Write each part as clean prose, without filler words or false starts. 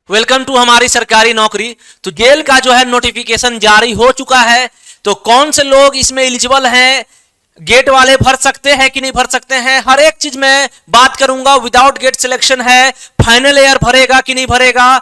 Welcome to हमारी सरकारी नौकरी। तो गेल का जो है नोटिफिकेशन जारी हो चुका है। तो कौन से लोग इसमें एलिजिबल हैं, गेट वाले भर सकते हैं कि नहीं भर सकते हैं, हर एक चीज में बात करूंगा। विदाउट गेट सिलेक्शन है, फाइनल ईयर भरेगा कि नहीं भरेगा,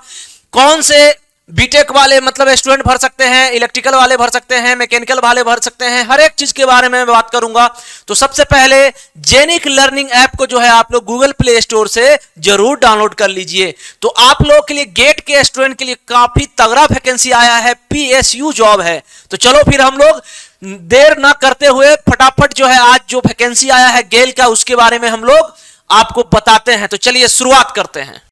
कौन से बीटेक वाले मतलब स्टूडेंट भर सकते हैं, इलेक्ट्रिकल वाले भर सकते हैं, मैकेनिकल वाले भर सकते हैं, हर एक चीज के बारे में मैं बात करूंगा। तो सबसे पहले जेनिक लर्निंग ऐप को जो है आप लोग गूगल प्ले स्टोर से जरूर डाउनलोड कर लीजिए। तो आप लोग के लिए गेट के स्टूडेंट के लिए काफी तगड़ा वैकेंसी आया है, पीएसयू जॉब है। तो चलो फिर हम लोग देर ना करते हुए फटाफट जो है आज जो वैकेंसी आया है गेल का उसके बारे में हम लोग आपको बताते हैं। तो चलिए शुरुआत करते हैं।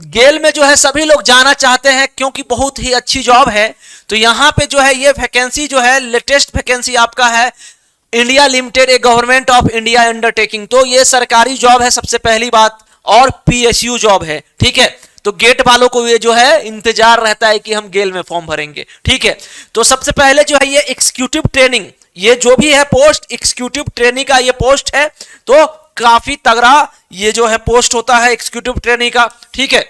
गेल में जो है सभी लोग जाना चाहते हैं क्योंकि बहुत ही अच्छी जॉब है। तो यहां पे जो है ये वैकेंसी जो है लेटेस्ट वैकेंसी आपका है India limited, A government of India undertaking. तो ये सरकारी जॉब है सबसे पहली बात, और पीएसयू जॉब है, ठीक है। तो गेट वालों को ये जो है इंतजार रहता है कि हम गेल में फॉर्म भरेंगे, ठीक है। तो सबसे पहले जो है ये एग्जीक्यूटिव ट्रेनिंग, ये जो भी है पोस्ट एग्जीक्यूटिव ट्रेनिंग का ये पोस्ट है। तो काफी तगड़ा ये जो है पोस्ट होता है एग्जीक्यूटिव ट्रेनिंग का, ठीक है।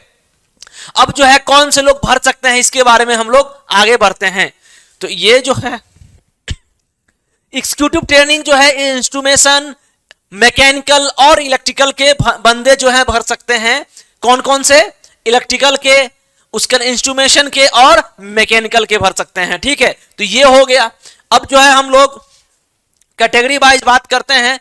अब जो है कौन से लोग भर सकते हैं इसके बारे में हम लोग आगे बढ़ते हैं। तो ये जो है एग्जीक्यूटिव ट्रेनिंग जो है इंस्ट्रूमेशन, मैकेनिकल और इलेक्ट्रिकल के बंदे जो है भर सकते हैं। कौन कौन से? इलेक्ट्रिकल के, उसके इंस्ट्रूमेशन के और मैकेनिकल के भर सकते हैं, ठीक है। तो ये हो गया। अब जो है हम लोग कैटेगरी वाइज बात करते हैं।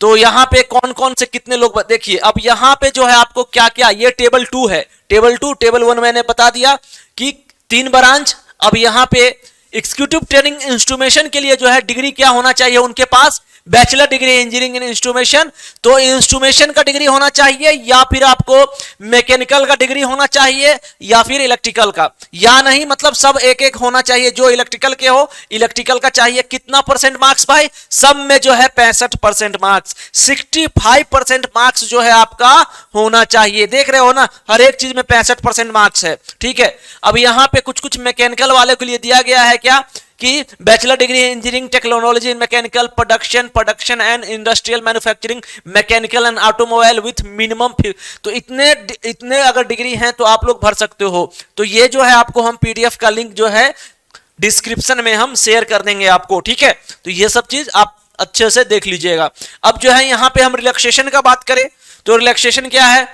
तो यहां पे कौन कौन से कितने लोग देखिए। अब यहां पे जो है आपको क्या क्या, ये टेबल 2 है, टेबल 2 टेबल 1 मैंने बता दिया कि 3 ब्रांच। अब यहां पे एग्जीक्यूटिव ट्रेनिंग इंस्ट्रूमेशन के लिए जो है डिग्री क्या होना चाहिए उनके पास, bachelor degree engineering in instrumentation. तो इंस्ट्रूमेशन का डिग्री होना चाहिए, या फिर आपको मैकेनिकल का डिग्री होना चाहिए, या फिर इलेक्ट्रिकल का, या नहीं मतलब सब एक एक होना चाहिए। जो इलेक्ट्रिकल के हो इलेक्ट्रिकल का चाहिए कितना परसेंट मार्क्स भाई, सब में जो है 65% मार्क्स, 65% मार्क्स जो है आपका होना चाहिए। देख रहे हो ना, हर एक चीज में 65% मार्क्स है, ठीक है। अब यहां पे कुछ कुछ मैकेनिकल वाले के लिए दिया गया है क्या कि bachelor degree engineering technology in mechanical production and industrial manufacturing mechanical and automobile with minimum. तो इतने अगर डिग्री हैं तो आप लोग भर सकते हो। तो ये जो है आपको हम पीडीएफ का लिंक जो है डिस्क्रिप्शन में हम शेयर कर देंगे आपको, ठीक है। तो ये सब चीज आप अच्छे से देख लीजिएगा। अब जो है यहां पे हम रिलैक्सेशन का बात करें तो रिलैक्सेशन क्या है,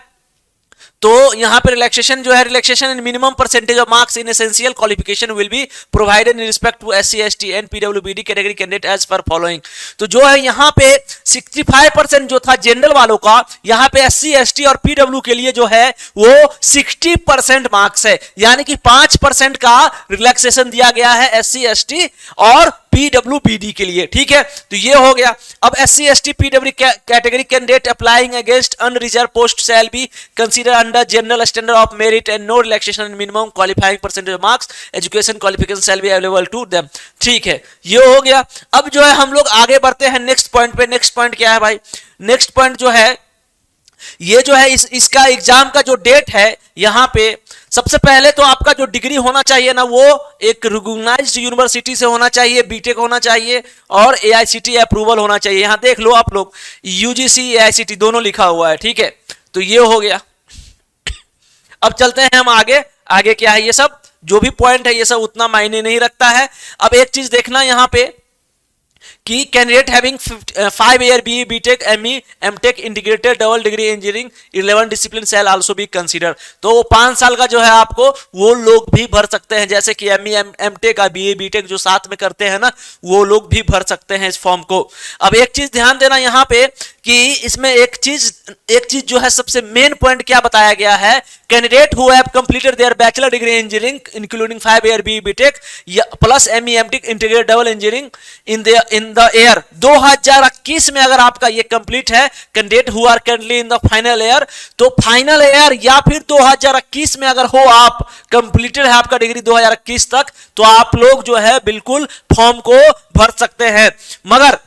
तो यहां पे रिलैक्सेशन जो है, relaxation in minimum percentage of marks in essential qualification will be provided in respect to SC ST and PWBD category candidate as per following. तो जो है यहां पे 65% जो था जनरल वालों का, यहां पे एससी एसटी और पीडब्ल्यू के लिए जो है वो 60% मार्क्स है, यानी कि 5% का रिलैक्सेशन दिया गया है एससी एसटी और पीडब्ल्यूबीडी के लिए, ठीक है। तो ये हो गया। अब SC ST PWD category candidate applying against unreserve post shall be consider under general standard of merit and no relaxation in minimum qualifying percentage marks education qualification shall be available to them, ठीक है। ये हो गया। अब जो है हम लोग आगे बढ़ते हैं नेक्स्ट पॉइंट पे। नेक्स्ट पॉइंट क्या है भाई, नेक्स्ट पॉइंट जो है ये जो है इसका एग्जाम का जो डेट है, यहां पे सबसे पहले तो आपका जो डिग्री होना चाहिए ना वो एक रिकॉग्नाइज्ड यूनिवर्सिटी से होना चाहिए, बीटेक होना चाहिए और एआईसीटी अप्रूवल होना चाहिए। यहां देख लो आप लोग, यूजीसी एआईसीटी दोनों लिखा हुआ है, ठीक है। तो ये हो गया। अब चलते हैं हम आगे। आगे क्या है, ये सब जो भी पॉइंट है ये सब उतना मायने नहीं रखता है। अब एक चीज देखना यहां पे कि candidate having 5 year BE BTech ME MTech integrated double degree engineering 11 discipline shall also be consider. तो वो 5 साल का जो है आपको वो लोग भी भर सकते हैं, जैसे कि एमई एमटेक का बीए बीटेक जो साथ में करते हैं ना, वो लोग भी भर सकते हैं इस फॉर्म को। अब एक चीज ध्यान देना यहां पे कि इसमें एक चीज जो है सबसे मेन पॉइंट क्या बताया गया है, candidate who have completed their bachelor degree engineering including 5 year BE BTech plus ME MTech integrated double engineering in the year 2021 में अगर आपका ये कंप्लीट है, candidate who are currently in the final year, तो फाइनल ईयर या फिर 2021 में अगर हो आप कंप्लीटेड है आपका डिग्री 2021 तक, तो आप लोग जो है बिल्कुल फॉर्म को भर सकते हैं। मगर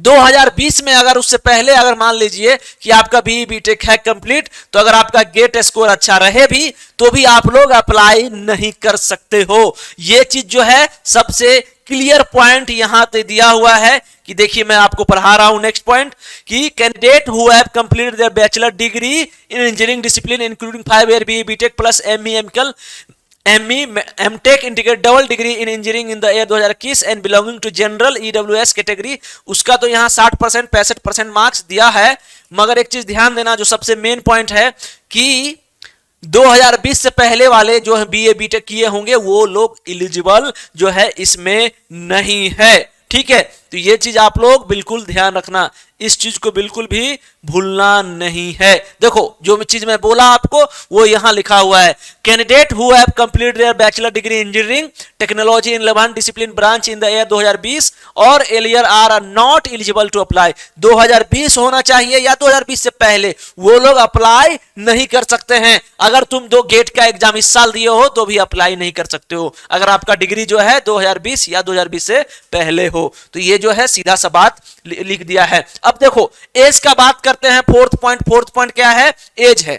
2020 में अगर उससे पहले अगर मान लीजिए कि आपका बीई बीटेक है कंप्लीट, तो अगर आपका गेट स्कोर अच्छा रहे भी तो भी आप लोग अप्लाई नहीं कर सकते हो। ये चीज जो है सबसे क्लियर पॉइंट यहां पे दिया हुआ है कि देखिए मैं आपको पढ़ा रहा हूं नेक्स्ट पॉइंट कि candidate who have completed their bachelor degree in engineering discipline including 5 year BE BTech plus ME एमकल ME MTech integrated double degree in engineering in the year 2021 and belonging to general EWS category, उसका तो यहाँ 60% 65% marks दिया है। मगर एक चीज ध्यान देना जो सबसे मेन पॉइंट है कि 2020 से पहले वाले जो है बीए बीटेक किए होंगे वो लोग एलिजिबल जो है इसमें नहीं है। ठीक है, तो ये चीज आप लोग बिल्कुल ध्यान रखना, इस चीज को बिल्कुल भी भूलना नहीं है। देखो जो चीज मैं बोला आपको वो यहां लिखा हुआ है, candidate who have completed their bachelor degree engineering technology in 11 discipline branch in the year 2020 और earlier are not eligible to apply. 2020 होना चाहिए या 2020 से पहले, वो लोग अप्लाई नहीं कर सकते हैं। अगर तुम दो गेट का एग्जाम इस साल दिए हो तो भी अप्लाई नहीं कर सकते हो अगर आपका डिग्री जो है 2020 या 2020 से पहले हो। तो ये जो है सीधा सा बात लिख दिया है। अब देखो एज का बात करते हैं। फोर्थ पॉइंट क्या है? एज है।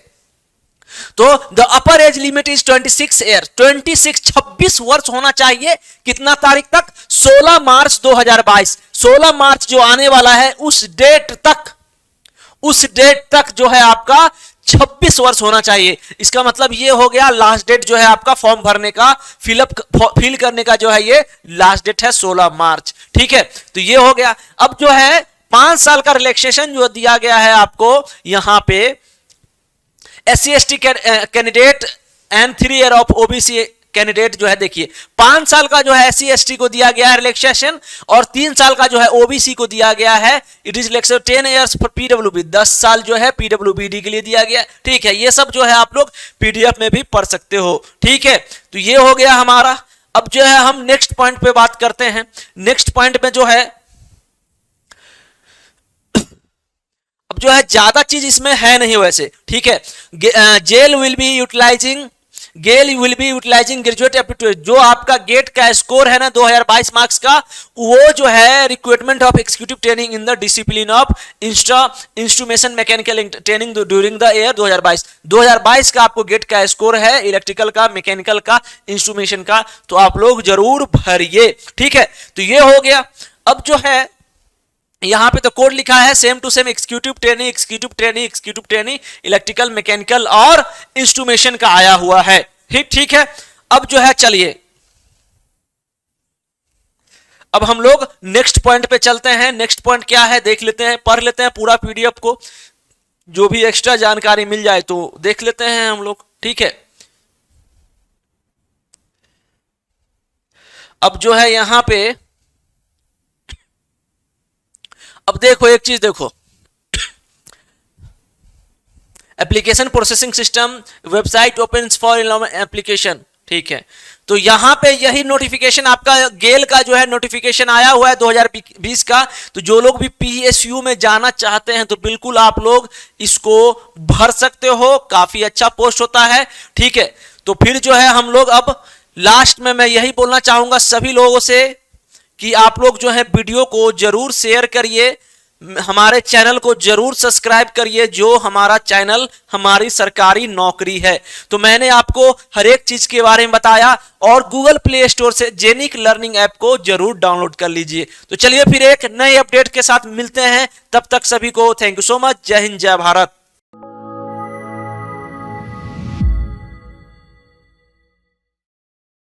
तो the upper age limit is 26 year, 26 वर्ष होना चाहिए। कितना तारीख तक? 16 मार्च 2022। 16 मार्च जो आने वाला है उस डेट तक जो है आपका 26 वर्ष होना चाहिए। इसका मतलब ये हो गया लास्ट डेट जो है आपका फॉर्म भरने का, फिल करने का जो है ये लास्ट डेट है 16 मार्च। ठीक है, तो ये हो गया। अब जो है 5 साल का रिलैक्सेशन जो दिया गया है आपको यहां पे SC ST candidate and 3 year of OBC candidate जो है, देखिए 5 साल का जो है SC ST को दिया गया है रिलैक्सेशन और 3 साल का जो है OBC को दिया गया है it is relaxation 10 years for PWB, 10 साल जो है PWBD के लिए दिया गया। ठीक है, ये सब जो है आप लोग PDF में भी पढ़ सकते हो। ठीक है, तो ये हो गया हमारा। अब जो है हम नेक्स्ट पॉइंट पे बात करते हैं। नेक्स्ट पॉइंट में जो है अब जो है ज्यादा चीज इसमें है नहीं वैसे। ठीक है, GAIL will be utilizing graduate aptitude, जो आपका गेट का स्कोर है ना 2022 मार्क्स का, वो जो है recruitment of executive training in the discipline of instrumentation mechanical training during the year 2022 का आपको गेट का स्कोर है इलेक्ट्रिकल का, मैकेनिकल का, इंस्ट्रूमेशन का, तो आप लोग जरूर भरिए। ठीक है, तो ये हो गया। अब जो है यहां पे तो कोड लिखा है same to same executive training electrical, mechanical और इंस्ट्रूमेशन का आया हुआ है। ठीक है, अब जो है चलिए अब हम लोग नेक्स्ट पॉइंट पे चलते हैं। नेक्स्ट पॉइंट क्या है देख लेते हैं, पढ़ लेते हैं पूरा PDF को, जो भी एक्स्ट्रा जानकारी मिल जाए तो देख लेते हैं हम लोग। ठीक है, अब जो है यहां पे अब देखो एक चीज देखो, application processing system website opens for application. ठीक है, तो यहां पे यही नोटिफिकेशन आपका गेल का जो है नोटिफिकेशन आया हुआ है 2020 का। तो जो लोग भी PSU में जाना चाहते हैं तो बिल्कुल आप लोग इसको भर सकते हो, काफी अच्छा पोस्ट होता है। ठीक है, तो फिर जो है हम लोग अब लास्ट में मैं यही बोलना चाहूंगा सभी लोगों से कि आप लोग जो है वीडियो को जरूर शेयर करिए, हमारे चैनल को जरूर सब्सक्राइब करिए, जो हमारा चैनल हमारी सरकारी नौकरी है। तो मैंने आपको हर एक चीज के बारे में बताया और गूगल प्ले स्टोर से जेनिक लर्निंग ऐप को जरूर डाउनलोड कर लीजिए। तो चलिए फिर एक नए अपडेट के साथ मिलते हैं, तब तक सभी को थैंक यू सो मच। जय हिंद, जय भारत।